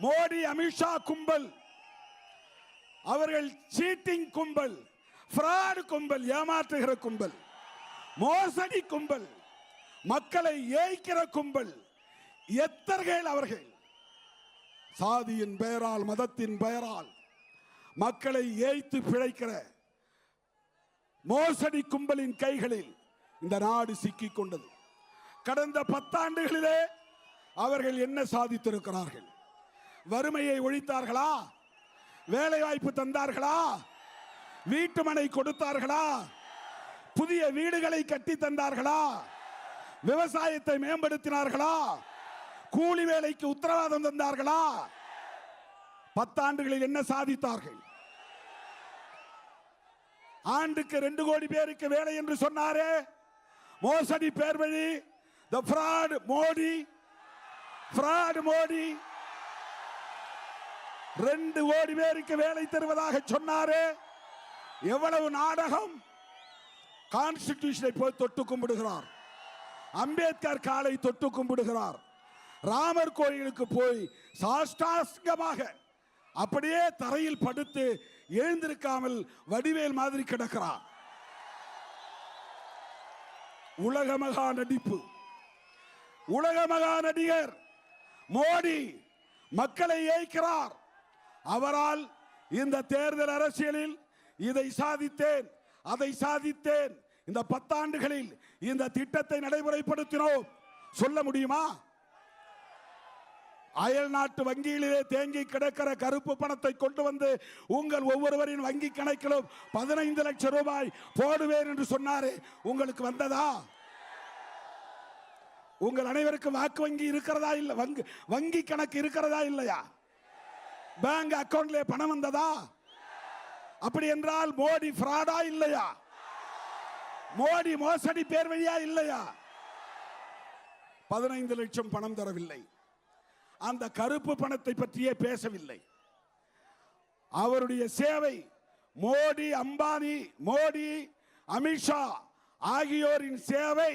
மோடி அமித்ஷா கும்பல் அவர்கள் சீட்டிங் கும்பல், ஃப்ராட் கும்பல், ஏமாற்றுகிற கும்பல், மோசடி கும்பல், மக்களை ஏய்க்கிற கும்பல், எத்தர்கள் அவர்கள். சாதியின் பெயரால், மதத்தின் பெயரால் மக்களை ஏய்த்து பிழைக்கிற மோசடி கும்பலின் கைகளில் இந்த நாடு சிக்கிக் கொண்டது. கடந்த 10 ஆண்டுகளிலே அவர்கள் என்ன சாதித்திருக்கிறார்கள்? வறுமையை ஒழித்தார்களா? வேலை வாய்ப்பு தந்தார்களா? வீட்டு மனை கொடுத்தார்களா? புதிய வீடுகளை கட்டி தந்தார்களா? விவசாயத்தை மேம்படுத்தினார்களா? கூலி வேலைக்கு உத்தரவாதம் தந்தார்களா? 10 ஆண்டுகளில் என்ன சாதித்தார்கள்? ஆண்டுக்கு 2 கோடி பேருக்கு வேலை என்று சொன்னாரே, மோசடி பேர் வழி, the fraud Modi, fraud Modi. 2 கோடி பேருக்கு வேலை தருவதாக சொன்னாரே, எவ்வளவு நாடகம்! கான்ஸ்டிடியூஷனை போய் தொட்டு கும்பிடுகிறார், அம்பேத்கர் காலை தொட்டு கும்பிடுகிறார், ராமர் கோயிலுக்கு போய் சாஷ்டாங்கமாக அப்படியே தரையில் படுத்து எழுந்திருக்காமல் வடிவேல் மாதிரி கிடக்கிறார். உலக மகா நடிப்பு, உலக மகா நடிகர் மோடி மக்களை ஏய்க்கிறார். அவரால் இந்த தேர்தல் அரசியலில் இதை சாதித்தேன், அதை சாதித்தேன், இந்த 10 ஆண்டுகளில் இந்த திட்டத்தை நடைமுறைப்படுத்தினோம் சொல்ல முடியுமா? அயல் நாட்டு வங்கியிலே தேங்கி கிடக்கிற கருப்பு பணத்தை கொண்டு வந்து உங்கள் ஒவ்வொருவரின் வங்கி கணக்கிலும் 15 லட்சம் ரூபாய் போடுவேன் என்று சொன்னாரே, உங்களுக்கு வந்ததா? உங்கள் அனைவருக்கும் வாக்கு வங்கி இருக்கிறதா? இல்ல, வங்கி கணக்கு இருக்கிறதா இல்லையா? பேங்க் அக்கவுண்ட்ல பணம் வந்ததா? அப்படி என்றால் மோடி ஃப்ராடா இல்லையா? மோடி மோசடி பேர் வழியா இல்லையா? 15 லட்சம் பணம் தரவில்லை. அந்த கருப்பு பணத்தை பற்றியே பேசவில்லை. அவருடைய சேவை மோடி, அம்பானி, மோடி, அமித்ஷா ஆகியோரின் சேவை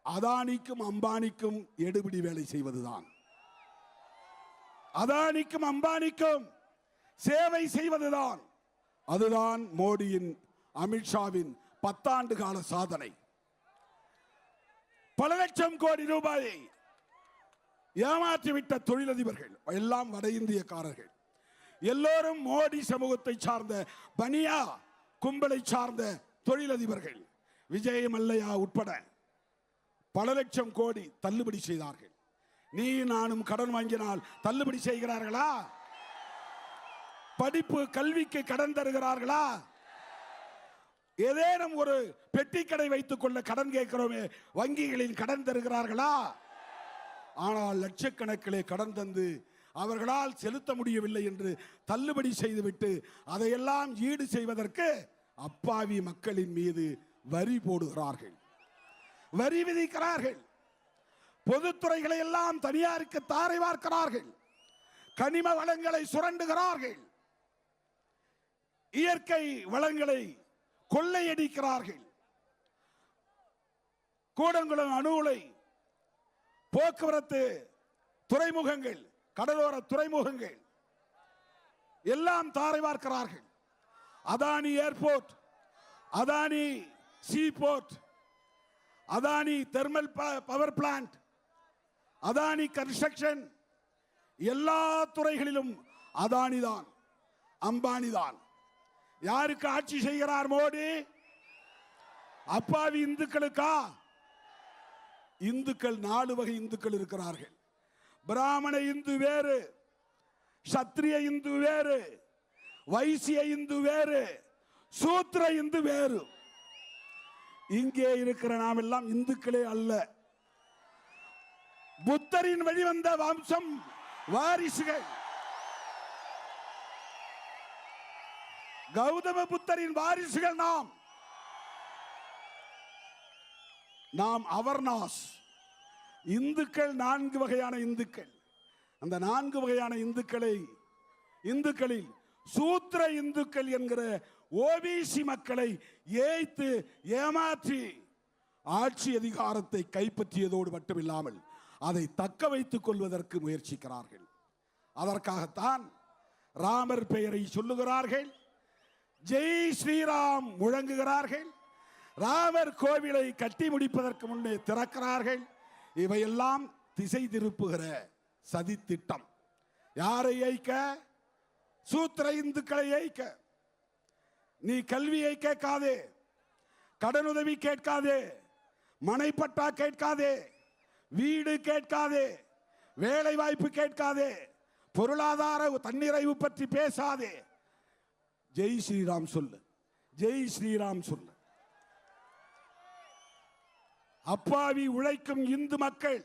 அதானிக்கும் அம்பானிக்கும் எடுபிடி வேலை செய்வதுதான். அதானிக்கும் அம்பானிக்கும் சேவை செய்வதுதான். அதுதான் மோடியின், அமித்ஷாவின் 10 ஆண்டு கால சாதனை. பல லட்சம் கோடி ரூபாயை ஏமாற்றிவிட்ட தொழிலதிபர்கள் எல்லாம் வட இந்தியக்காரர்கள். எல்லோரும் மோடி சமூகத்தை சார்ந்த பனியா கும்பலை சார்ந்த தொழிலதிபர்கள். விஜய் மல்லையா உட்பட பல லட்சம் கோடி தள்ளுபடி செய்தார்கள். நீ நானும் கடன் வாங்கினால் தள்ளுபடி செய்கிறார்களா? படிப்பு கல்விக்கு கடன் தருகிறார்களா? ஏதேனும் ஒரு பெட்டி கடை வைத்துக் கொள்ள கடன் கேட்கிறோமே, வங்கிகளில் கடன் தருகிறார்களா? ஆனால் லட்சக்கணக்கிலே கடன் தந்து அவர்களால் செலுத்த முடியவில்லை என்று தள்ளுபடி செய்துவிட்டு அதையெல்லாம் ஈடு செய்வதற்கு அப்பாவி மக்களின் மீது வரி போடுகிறார்கள், வரி விதிக்கிறார்கள். பொதுத்துறைகளை எல்லாம் தனியாருக்கு தாரை வார்க்கிறார்கள், கனிம வளங்களை சுரண்டுகிறார்கள், இயற்கை வளங்களை கொள்ளையடிக்கிறார்கள். கூடங்குளம் அணு உலை, போக்குவரத்து துறைமுகங்கள், கடலோர துறைமுகங்கள் எல்லாம் தாரை வார்க்கிறார்கள். Adani airport, Adani sea port, Adani thermal power plant, Adani construction, எல்லா துறைகளிலும் அதானி தான், அம்பானி தான். யாருக்கு ஆட்சி செய்கிறார் மோடி? அப்பாவி இந்துக்களுக்கா? இந்துக்கள் 4 வகை இந்துக்கள் இருக்கிறார்கள். பிராமண இந்து வேறு, சத்திரிய இந்து வேறு, வைசிய இந்து வேறு, சூத்திர இந்து வேறு. இங்கே இருக்கிற நாம் எல்லாம் இந்துக்களே அல்ல. புத்தரின் வழிவந்த வம்சம் வாரிசுகள். கௌதம புத்தரின் வாரிசுகள் நாம். நாம் அவர்னாஸ். இந்துக்கள் 4 வகையான இந்துக்கள். அந்த 4 வகையான இந்துக்களில் சூத்திர இந்துக்கள் என்கிற ஓபிசி மக்களை ஏய்த்து ஏமாற்றி ஆட்சி அதிகாரத்தை கைப்பற்றியதோடு மட்டுமில்லாமல் அதை தக்க வைத்துக் கொள்வதற்கு முயற்சிக்கிறார்கள். அதற்காகத்தான் ராமர் பெயரை சொல்லுகிறார்கள், ஜெய் ஸ்ரீராம் முழங்குகிறார்கள், ராமர் கோவிலை கட்டி முடிப்பதற்கு முன்னே திறக்கிறார்கள். இவையெல்லாம் திசை திருப்புகிற சதி திட்டம். யாரை ஏய்க்க? சூத்திர இந்துக்களை ஏய்க்க. நீ கல்வியை கேட்காதே, கடனுதவி கேட்காதே, மனைப்பட்டா கேட்காதே, வீடு கேட்காதே, வேலை வாய்ப்பு கேட்காதே, பொருளாதார தன்னிறைவு பற்றி பேசாதே. ஜெய் ஸ்ரீராம் சொல்லு, ஜெய் ஸ்ரீராம் சொல்லு. அப்பாவி உழைக்கும் இந்து மக்கள்,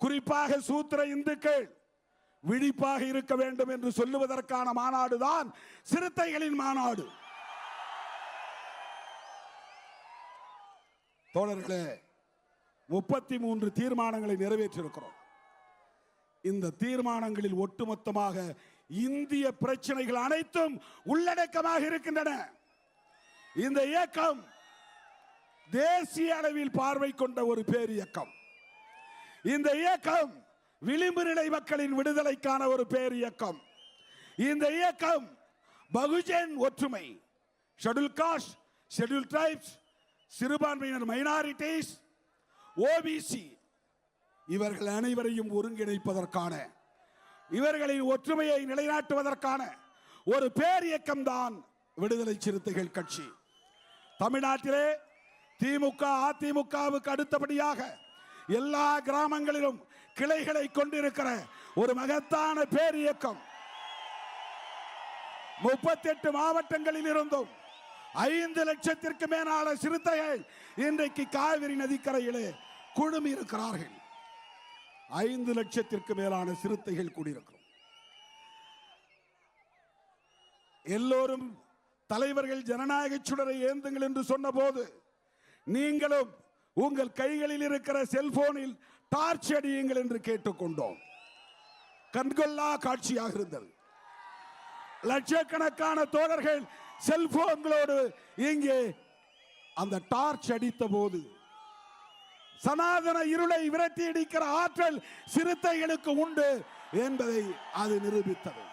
குறிப்பாக சூத்திர இந்துக்கள் விழிப்பாக இருக்க வேண்டும் என்று சொல்லுவதற்கான மாநாடுதான் சிறுத்தைகளின் மாநாடு. தோழர்களே, 33 தீர்மானங்களை நிறைவேற்றியிருக்கிறோம். இந்த தீர்மானங்களில் ஒட்டுமொத்தமாக இந்திய பிரச்சனைகள் அனைத்தும் உள்ளடக்கமாக இருக்கின்றன. இந்த இயக்கம் தேசிய அளவில் பார்வை கொண்ட ஒரு பேர் இயக்கம். இந்த இயக்கம் விளிம்பு நிலை மக்களின் விடுதலைக்கான ஒரு பேர் இயக்கம். இந்த இயக்கம் பகுஜன் ஒற்றுமை, ஷெட்யூல் காஸ்ட், ஷெட்யூல் டிரைப்ஸ், சிறுபான்மையினர் மைனாரிட்டிஸ், ஓபிசி இவர்கள் அனைவரையும் ஒருங்கிணைப்பதற்கான, இவர்களின் ஒற்றுமையை நிலைநாட்டுவதற்கான ஒரு பேர் இயக்கம் தான் விடுதலை சிறுத்தைகள் கட்சி. தமிழ்நாட்டிலே திமுக அதிமுகவுக்கு அடுத்தபடியாக எல்லா கிராமங்களிலும் கிளைகளை கொண்டிருக்கிற ஒரு மகத்தான பேர் இயக்கம். 38 மாவட்டங்களில் இருந்தும் 5 லட்சத்திற்கு மேலான சிறுத்தைகள் இன்றைக்கு காவிரி நதிக்கரையிலே குழுமி இருக்கிறார்கள். 5 லட்சத்திற்கு மேலான சிறுத்தைகள் கூடியிருக்கிறோம். எல்லோரும் தலைவர்கள் ஜனநாயக சுடரை ஏந்துங்கள் என்று சொன்ன போது நீங்களும் உங்கள் கைகளில் இருக்கிற செல்போனில் டார்ச் அடியுங்கள் என்று கேட்டுக்கொண்டோம். கண்கொள்ளா காட்சியாக இருந்தது. லட்சக்கணக்கான தோழர்கள் செல்போன்களோடு இங்கே அந்த டார்ச் அடித்த போது சனாதன இருளை விரட்டி அடிக்கிற ஆற்றல் சிறுத்தைகளுக்கு உண்டு என்பதை அது நிரூபித்தது.